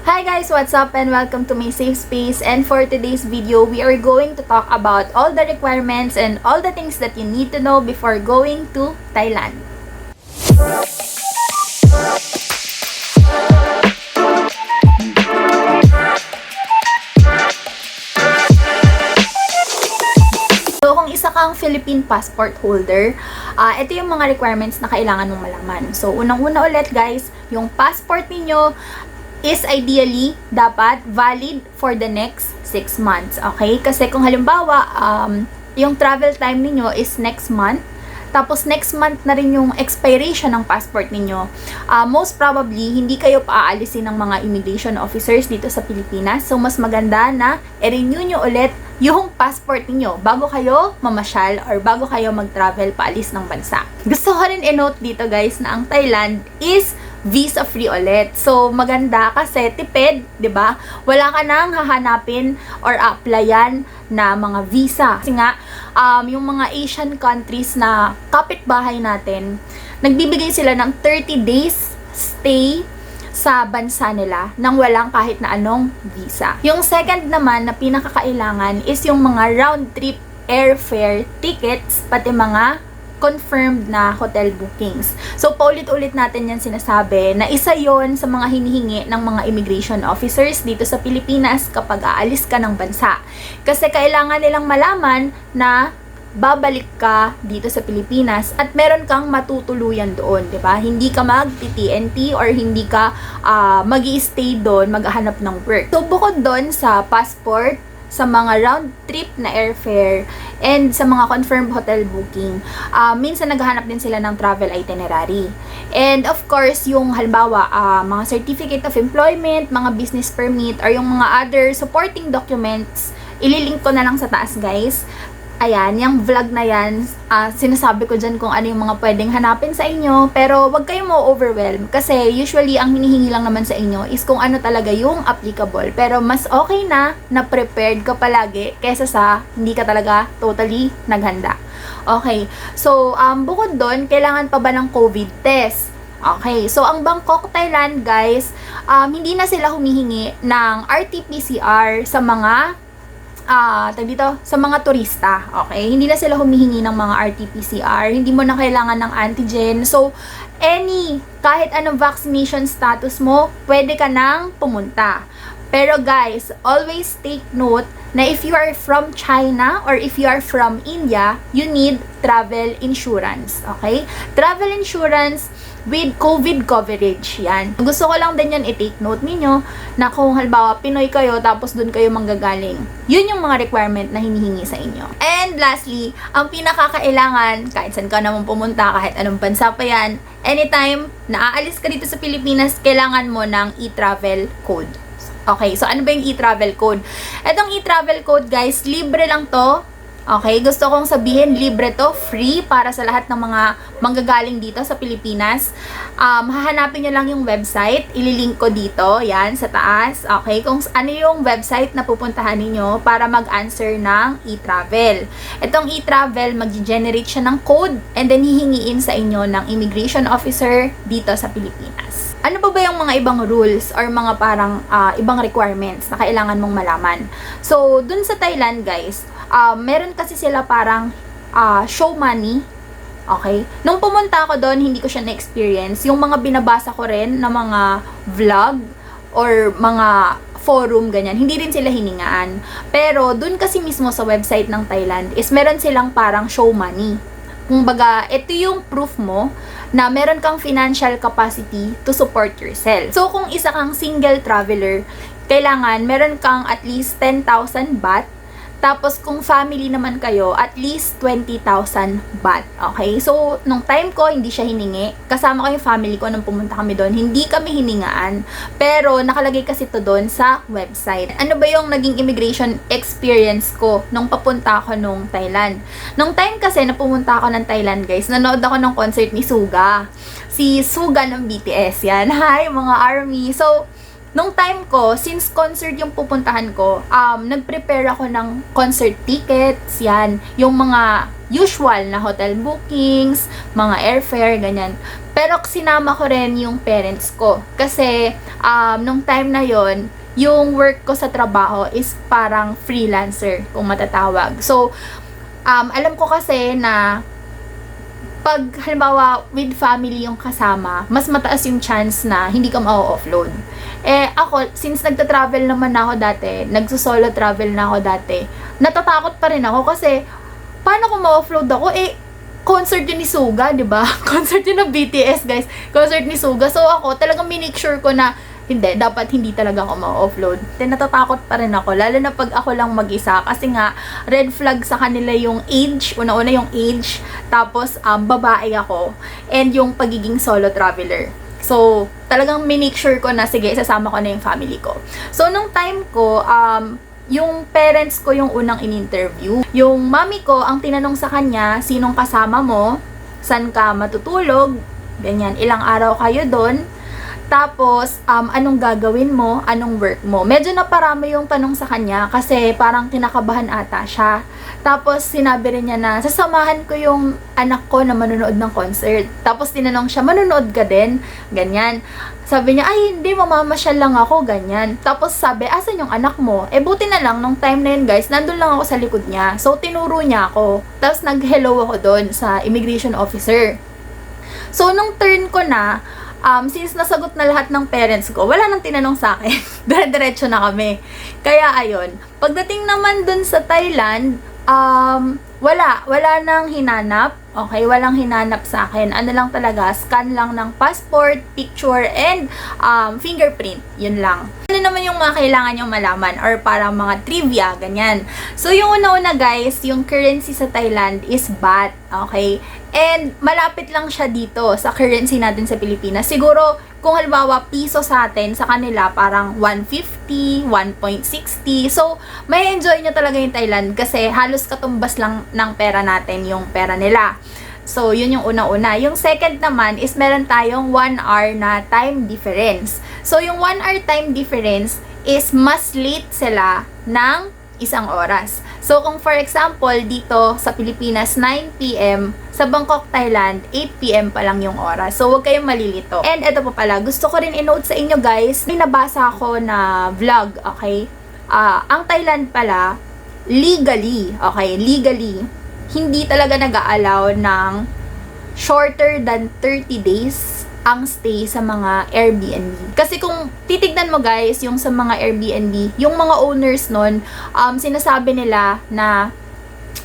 Hi guys, what's up and welcome to my safe space, and for today's video, we are going to talk about all the requirements and all the things that you need to know before going to Thailand. So, kung isa kang Philippine passport holder, ito yung mga requirements na kailangan mong malaman. So, unang-una ulit guys, yung passport ninyo is ideally dapat valid for the next 6 months. Okay? Kasi kung halimbawa, yung travel time ninyo is next month, tapos next month na rin yung expiration ng passport ninyo, most probably, hindi kayo paaalisin ng mga immigration officers dito sa Pilipinas. So, mas maganda na i-renew nyo ulit yung passport ninyo bago kayo mamasyal or bago kayo mag-travel paalis ng bansa. Gusto ko rin i-note dito guys na ang Thailand is visa-free ulit. So, maganda kasi tipid, 'di ba? Wala ka nang hahanapin or applyan na mga visa. Kasi nga, yung mga Asian countries na kapitbahay natin, nagbibigay sila ng 30 days stay sa bansa nila nang walang kahit na anong visa. Yung second naman na pinakakailangan is yung mga round-trip airfare tickets, pati mga confirmed na hotel bookings. So, paulit-ulit natin yan sinasabi na isa yon sa mga hinihingi ng mga immigration officers dito sa Pilipinas kapag aalis ka ng bansa. Kasi kailangan nilang malaman na babalik ka dito sa Pilipinas at meron kang matutuluyan doon, 'di ba? Hindi ka mag-TNT or hindi ka magi-stay doon, maghahanap ng work. So, bukod doon sa passport, sa mga round trip na airfare, and sa mga confirmed hotel booking, minsan naghahanap din sila ng travel itinerary. And of course, yung halimbawa, mga certificate of employment, mga business permit, or yung mga other supporting documents, ililink ko na lang sa taas guys. Ayan, yung vlog na yan, sinasabi ko dyan kung ano yung mga pwedeng hanapin sa inyo, pero wag kayong ma-overwhelm kasi usually ang hinihingi lang naman sa inyo is kung ano talaga yung applicable. Pero mas okay na prepared ka palagi kaysa sa hindi ka talaga totally naghanda. Okay, so bukod doon, kailangan pa ba ng COVID test? Okay, so ang Bangkok, Thailand guys, hindi na sila humihingi ng RT-PCR sa mga sa mga turista, okay? Hindi na sila humihingi ng mga RT-PCR, hindi mo na kailangan ng antigen. So, kahit anong vaccination status mo, pwede ka nang pumunta. Pero guys, always take note na if you are from China or if you are from India, you need travel insurance, okay? Travel insurance with COVID coverage, yan. Gusto ko lang din yan i-take note ninyo na kung halimbawa Pinoy kayo tapos dun kayo manggagaling, yun yung mga requirement na hinihingi sa inyo. And lastly, ang pinakakailangan, kahit saan ka naman pumunta, kahit anong bansa pa yan, anytime na aalis ka dito sa Pilipinas, kailangan mo ng e-travel code. Okay, so ano ba yung e-travel code? Etong e-travel code guys, libre lang to. Okay, gusto kong sabihin, libre to, free para sa lahat ng mga manggagaling dito sa Pilipinas. Hahanapin nyo lang yung website, ililink ko dito, yan, sa taas. Okay, kung ano yung website na pupuntahan niyo para mag-answer ng e-travel. Itong e-travel, mag-generate siya ng code and then hihingiin sa inyo ng immigration officer dito sa Pilipinas. Ano ba yung mga ibang rules or mga parang ibang requirements na kailangan mong malaman? So, dun sa Thailand guys, meron kasi sila parang show money. Okay? Nung pumunta ako doon, hindi ko siya na-experience. Yung mga binabasa ko rin na mga vlog or mga forum, ganyan, hindi rin sila hiningaan. Pero doon kasi mismo sa website ng Thailand is meron silang parang show money. Kumbaga, ito yung proof mo na meron kang financial capacity to support yourself. So, kung isa kang single traveler, kailangan meron kang at least 10,000 baht. Tapos, kung family naman kayo, at least 20,000 baht. Okay? So, nung time ko, hindi siya hiningi. Kasama ko yung family ko nung pumunta kami doon. Hindi kami hiningaan. Pero, nakalagay kasi to doon sa website. Ano ba yung naging immigration experience ko nung papunta ako nung Thailand? Nung time kasi na pumunta ako ng Thailand, guys, nanood ako ng concert ni Suga. Si Suga ng BTS. Yan. Hi, mga ARMY. So, nung time ko, since concert yung pupuntahan ko, nag-prepare ako ng concert tickets, yan, yung mga usual na hotel bookings, mga airfare, ganyan. Pero sinama ko rin yung parents ko. Kasi, nung time na yon yung work ko sa trabaho is parang freelancer, kung matatawag. So, alam ko kasi na pag halimbawa with family yung kasama, mas mataas yung chance na hindi ka ma-offload. Ako, since nagta-travel naman ako dati, nagso-solo travel na ako dati, natatakot pa rin ako kasi paano kung ma-offload ako? Concert yun ni Suga, di ba? Concert yun ng BTS, guys. Concert ni Suga. So ako, talagang minake sure ko na dapat hindi talaga ako ma-offload. Then natatakot pa rin ako, lalo na pag ako lang mag-isa. Kasi nga, red flag sa kanila yung age, una-una yung age, tapos babae ako, and yung pagiging solo traveler. So, talagang minake sure ko na, sige, isasama ko na yung family ko. So, nung time ko, yung parents ko yung unang in-interview. Yung mami ko, ang tinanong sa kanya, sinong kasama mo, saan ka matutulog, ganyan, ilang araw kayo doon, tapos, anong gagawin mo, anong work mo. Medyo naparami yung tanong sa kanya kasi parang kinakabahan ata siya. Tapos, sinabi rin niya na, sasamahan ko yung anak ko na manonood ng concert. Tapos, tinanong siya, manonood ka din? Ganyan. Sabi niya, ay hindi, mamamasyal lang ako, ganyan. Tapos sabi, asan yung anak mo? Buti na lang, nung time na yun guys, nandun lang ako sa likod niya. So, tinuro niya ako. Tapos, nag-hello ako doon sa immigration officer. So, nung turn ko na, since nasagot na lahat ng parents ko, wala nang tinanong sa akin. Dire-diretso na kami. Kaya, ayun. Pagdating naman dun sa Thailand, wala nang hinanap. Okay, walang hinanap sa akin. Ano lang talaga, scan lang ng passport, picture, and fingerprint. Yun lang. Ano naman yung mga kailangan nyo malaman or parang mga trivia, ganyan. So, yung una-una guys, yung currency sa Thailand is baht. Okay? And malapit lang siya dito sa currency natin sa Pilipinas. Siguro, kung halimbawa piso sa atin, sa kanila parang 150, 1.60. So, may enjoy nyo talaga yung Thailand kasi halos katumbas lang ng pera natin yung pera nila. So, yun yung una-una. Yung second naman is meron tayong 1 hour na time difference. So, yung 1 hour time difference is mas late sila ng isang oras. So, kung for example, dito sa Pilipinas, 9 p.m., sa Bangkok, Thailand, 8 p.m. pa lang yung oras. So, huwag kayong malilito. And ito pa pala, gusto ko rin i-note sa inyo guys, may nabasa ako na vlog, okay? Ang Thailand pala, legally, hindi talaga nag-a-allow ng shorter than 30 days ang stay sa mga Airbnb. Kasi kung titignan mo guys, yung sa mga Airbnb, yung mga owners nun, sinasabi nila na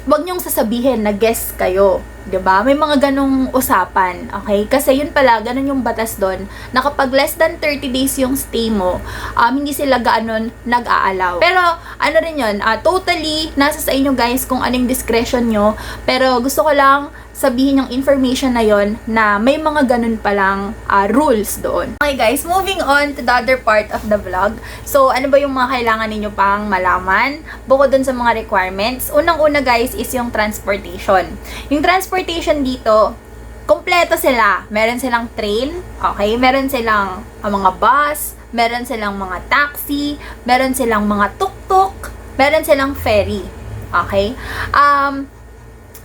wag niyong sasabihin na guest kayo. 'Di ba? May mga ganong usapan, okay? Kasi yun pala, ganon yung batas doon, na kapag less than 30 days yung stay mo, hindi sila gaanon nag-aalaw. Pero, ano rin yun, totally, nasa sa inyo guys kung anong discretion nyo, pero gusto ko lang sabihin yung information na yon na may mga ganun palang rules doon. Okay guys, moving on to the other part of the vlog. So, ano ba yung mga kailangan ninyo pang malaman bukod dun sa mga requirements? Unang-una guys is yung transportation. Yung transportation dito, kompleto sila. Meron silang train, okay? Meron silang mga bus, meron silang mga taxi, meron silang mga tuk-tuk, meron silang ferry. Okay?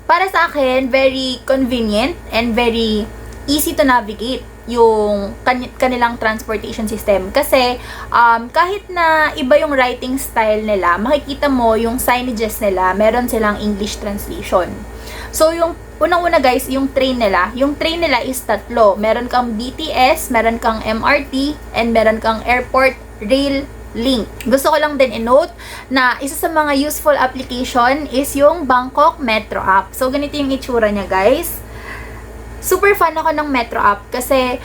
Para sa akin, very convenient and very easy to navigate yung kanilang transportation system. Kasi, kahit na iba yung writing style nila, makikita mo yung signages nila, meron silang English translation. So, yung unang-una guys, yung train nila is tatlo. Meron kang BTS, meron kang MRT, and meron kang airport rail link. Gusto ko lang din i-note na isa sa mga useful application is yung Bangkok Metro app. So, ganito yung itsura niya guys. Super fan ako ng Metro app kasi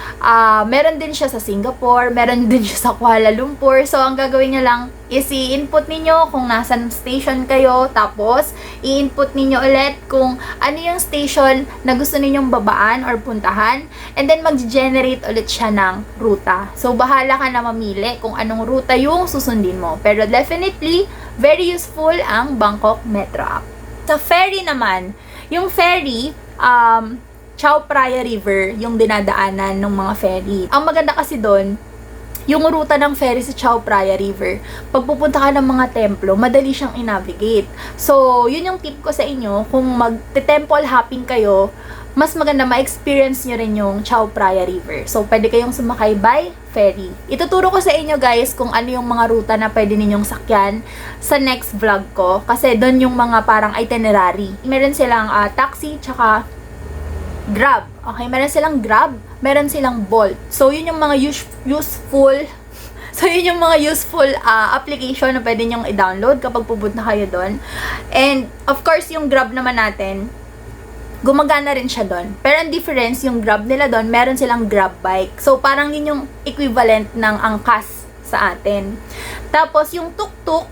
meron din siya sa Singapore, meron din siya sa Kuala Lumpur. So, ang gagawin niyo lang is i-input ninyo kung nasan station kayo, tapos i-input ninyo ulit kung ano yung station na gusto ninyong babaan or puntahan, and then mag-generate ulit siya ng ruta. So, bahala ka na mamili kung anong ruta yung susundin mo. Pero definitely, very useful ang Bangkok Metro app. Sa ferry naman, yung ferry, Chao Phraya River yung dinadaanan ng mga ferry. Ang maganda kasi doon, yung ruta ng ferry sa Chao Phraya River. Pag pupunta ka ng mga templo, madali siyang i-navigate. So, yun yung tip ko sa inyo. Kung mag-temple hopping kayo, mas maganda ma-experience nyo rin yung Chao Phraya River. So, pwede kayong sumakay by ferry. Ituturo ko sa inyo guys kung ano yung mga ruta na pwede ninyong sakyan sa next vlog ko. Kasi doon yung mga parang itinerary. Meron silang taxi, tsaka Grab. Okay, meron silang Grab, meron silang Bolt. So, yun yung mga useful application na pwede nyong i-download kapag pupunta kayo doon. And, of course, yung Grab naman natin, gumagana rin siya doon. Pero ang difference, yung Grab nila doon, meron silang Grab bike. So, parang yun yung equivalent ng angkas sa atin. Tapos, yung tuk-tuk,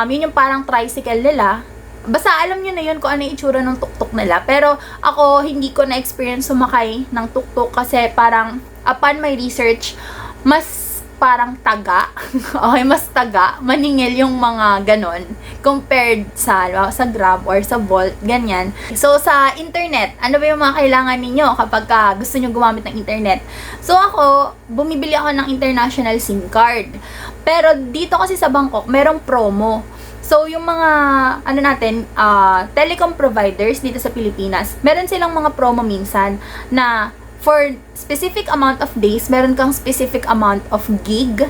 yun yung parang tricycle nila. Basta alam nyo na yun kung ano yung itsura ng tuk-tuk nila. Pero ako, hindi ko na-experience sumakay ng tuk-tuk kasi parang upon my research, mas parang taga. Okay, mas taga. Maningil yung mga ganon compared sa Grab or sa Bolt, ganyan. So, sa internet, ano ba yung mga kailangan ninyo kapag gusto nyo gumamit ng internet? So, ako, bumibili ako ng international SIM card. Pero dito kasi sa Bangkok, merong promo. So, yung mga, telecom providers dito sa Pilipinas, meron silang mga promo minsan na for specific amount of days, meron kang specific amount of gig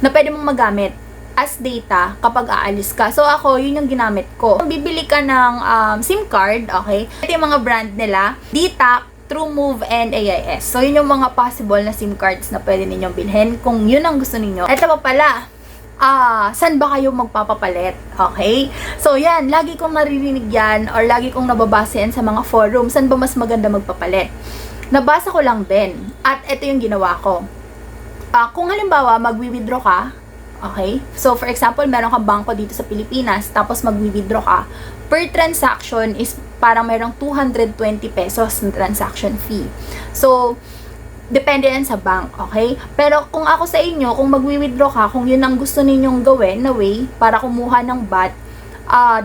na pwede mong magamit as data kapag aalis ka. So, ako, yun yung ginamit ko. Kung bibili ka ng SIM card, okay, ito yung mga brand nila, dtac, TrueMove, and AIS. So, yun yung mga possible na SIM cards na pwede ninyong bilhin kung yun ang gusto ninyo. Ito pa pala, saan ba kayo magpapapalit? Okay? So, yan. Lagi kong naririnig yan or lagi kong nababasa yan sa mga forum. Saan ba mas maganda magpapalit? Nabasa ko lang din. At ito yung ginawa ko. Kung halimbawa, magwi-withdraw ka, okay? So, for example, meron kang bangko dito sa Pilipinas, tapos magwi-withdraw ka, per transaction is parang merong 220 pesos na transaction fee. So, depende yan sa bank, okay? Pero kung ako sa inyo, kung magwi-withdraw ka, kung yun ang gusto ninyong gawin na way para kumuha ng BAT,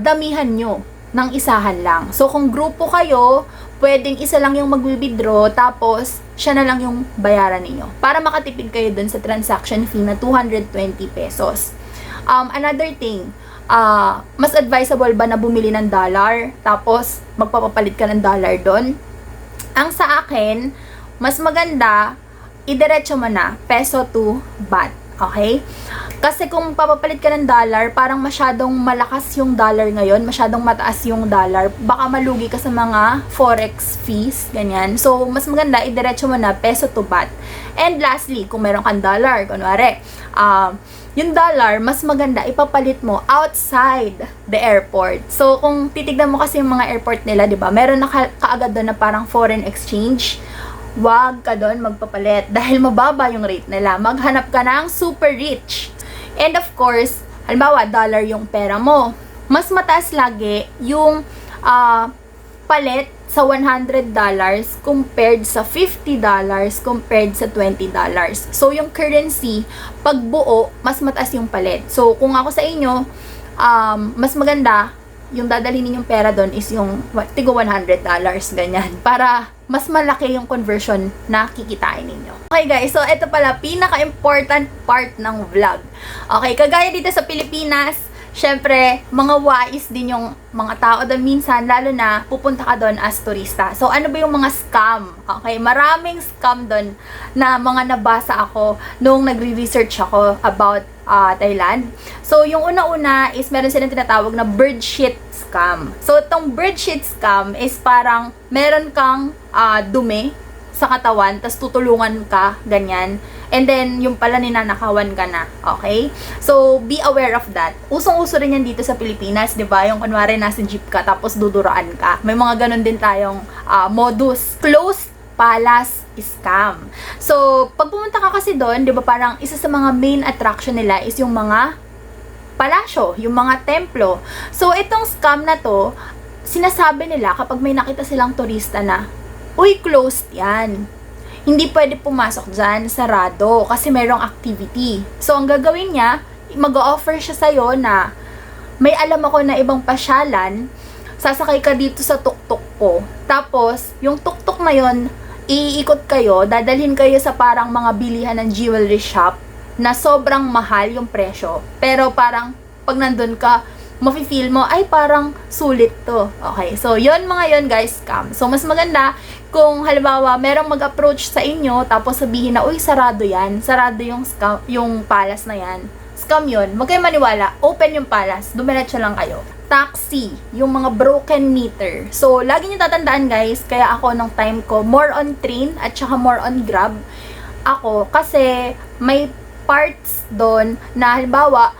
damihan nyo ng isahan lang. So, kung grupo kayo, pwedeng isa lang yung magwi-withdraw, tapos siya na lang yung bayaran ninyo. Para makatipid kayo dun sa transaction fee na 220 pesos. Another thing, mas advisable ba na bumili ng dollar, tapos magpapapalit ka ng dollar dun? Ang sa akin, mas maganda, idiretso mo na, peso to baht. Okay? Kasi kung papapalit ka ng dollar, parang masyadong malakas yung dollar ngayon, masyadong mataas yung dollar, baka malugi ka sa mga forex fees, ganyan. So, mas maganda, idiretso mo na, peso to baht. And lastly, kung meron kang dollar, kunwari, yung dollar, mas maganda, ipapalit mo outside the airport. So, kung titignan mo kasi yung mga airport nila, di ba, meron na kaagad doon na parang foreign exchange. Wag ka doon magpapalit dahil mababa yung rate nila. Maghanap ka ng super rich. And of course, halimbawa, dollar yung pera mo. Mas mataas lagi yung palit sa $100 compared sa $50 compared sa $20. So, yung currency, pag buo, mas mataas yung palit. So, kung ako sa inyo, mas maganda, yung dadalhin ninyong pera doon is yung tigo $100, ganyan. Para mas malaki yung conversion na kikitain ninyo. Okay guys, so ito pala, pinaka-important part ng vlog. Okay, kagaya dito sa Pilipinas, syempre, mga wais din yung mga tao doon minsan, lalo na pupunta ka doon as turista. So, ano ba yung mga scam? Okay, maraming scam doon na mga nabasa ako nung nagre-research ako about Thailand. So, yung una-una is meron silang tinatawag na bird shit scam. So, itong bird shit scam is parang meron kang dumi sa katawan, tas tutulungan ka, ganyan. And then, yung pala ninanakawan ka na. Okay? So, be aware of that. Usong-uso rin yan dito sa Pilipinas, di ba? Yung kunwari nasa jeep ka, tapos duduraan ka. May mga ganun din tayong modus. Closed palace scam. So, pag pumunta ka kasi doon, di ba parang isa sa mga main attraction nila is yung mga palasyo, yung mga templo. So, itong scam na to, sinasabi nila kapag may nakita silang turista na, uy, closed yan. Hindi pwede pumasok dyan, sarado, kasi merong activity. So, ang gagawin niya, mag-o-offer siya sa'yo na may alam ako na ibang pasyalan, sasakay ka dito sa tuktok ko. Tapos, yung tuktok na yon, iikot kayo, dadalhin kayo sa parang mga bilihan ng jewelry shop na sobrang mahal yung presyo. Pero parang pag nandun ka, mafe-feel mo, ay parang sulit to. Okay, so yun mga yun guys, scam. So mas maganda kung halimbawa merong mag-approach sa inyo tapos sabihin na, uy, sarado yan. Sarado yung scam, yung palas na yan. Scam yun. Huwag kayo maniwala. Open yung palas. Dumiretso lang kayo. Taxi, yung mga broken meter. So, lagi nyo tatandaan guys, kaya ako nung time ko, more on train at saka more on Grab. Ako, kasi may parts doon na halimbawa,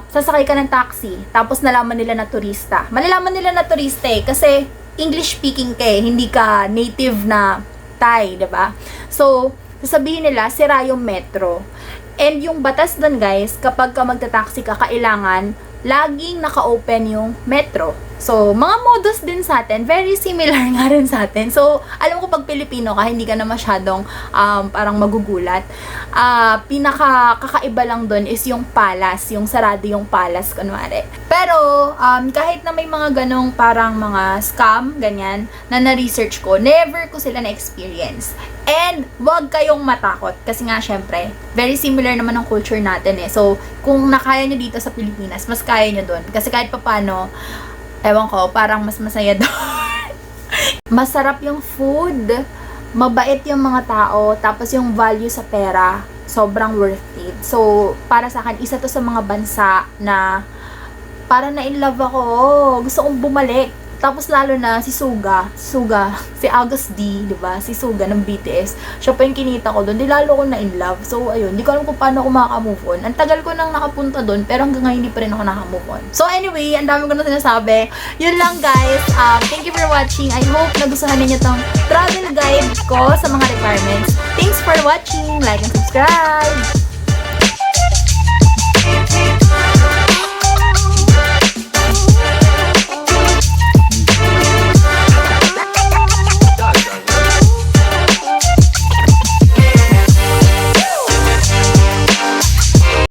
sasakay ka ng taxi, tapos nalaman nila na turista. Malalaman nila na turista kasi English speaking ka hindi ka native na Thai, diba? So, sasabihin nila, sira yung metro. And yung batas doon guys, kapag ka magta-taxi ka, kailangan laging naka-open yung metro. So, mga modus din sa atin, very similar nga rin sa atin. So, alam ko pag Pilipino ka, hindi ka na masyadong parang magugulat. Pinaka-kakaiba lang dun is yung palas, yung sarado yung palas, kunwari. Pero, kahit na may mga ganong parang mga scam, ganyan, na na-research ko, never ko sila na-experience. And, wag kayong matakot. Kasi nga, syempre, very similar naman ang culture natin eh. So, kung nakaya nyo dito sa Pilipinas, mas kaya nyo dun. Kasi kahit papano, ewan ko, parang mas masaya doon. Masarap yung food, mabait yung mga tao, tapos yung value sa pera, sobrang worth it. So, para sa akin, isa to sa mga bansa na para na-in-love ako. Gusto kong bumalik. Tapos lalo na si Suga, si August D, 'di ba? Si Suga ng BTS. Siya pa yung kinita ko doon. Di lalo ko na in love. So ayun, di ko alam kung paano ako makaka-move on. Ang tagal ko nang nakapunta doon, pero hanggang ngayon hindi pa rin ako naka-move on. So anyway, ang dami ko na sinasabi. Yun lang guys. Thank you for watching. I hope nagustuhan niyo tong travel guide ko sa mga requirements. Thanks for watching. Like and subscribe.